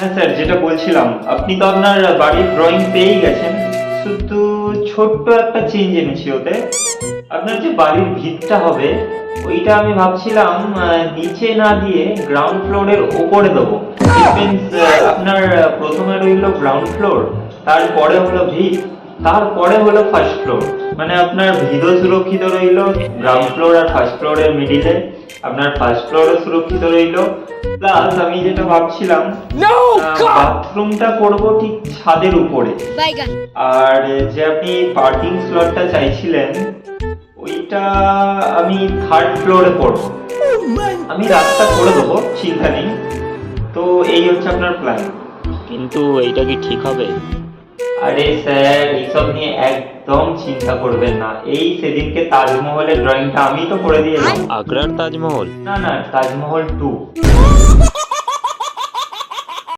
হ্যাঁ স্যার, যেটা বলছিলাম, আপনি তো আপনার বাড়ির ড্রয়িং পেয়েই গেছেন, শুধু ছোট্ট একটা চেঞ্জ এনেছি ওতে। আপনার যে বাড়ির ভিতটা হবে, ওইটা আমি ভাবছিলাম নিচে না দিয়ে গ্রাউন্ড ফ্লোরের ওপরে দেবো। ডিফেন্স, আপনার প্রথমে রইলো গ্রাউন্ড ফ্লোর, তারপরে হলো ভিত, তারপরে হলো ফার্স্ট ফ্লোর। মানে আপনার ভিতও সুরক্ষিত রইলো গ্রাউন্ড ফ্লোর আর ফার্স্ট ফ্লোরের মিডিলে, আপনার ফার্স্ট ফ্লোরও সুরক্ষিত রইলো। প্লাস আমি যেটা ভাবছিলাম, বাথরুমটা করব ঠিক ছাদের উপরে। আর যে আপনি পার্কিং স্লটটা চাইছিলেন, ওইটা আমি থার্ড ফ্লোরে করব। আমি রাস্তা করে দেবো, চিন্তা নেই। তো এই হচ্ছে আপনার প্ল্যান। কিন্তু এইটা কি ঠিক হবে? আরে স্যার, এইসব নিয়ে একদম চিন্তা করবেন না। এই সেদিনকে তাজমহলের ড্রয়িংটা আমি তো করে দিয়েলাম। আগ্রার তাজমহল? না না, তাজমহল 2।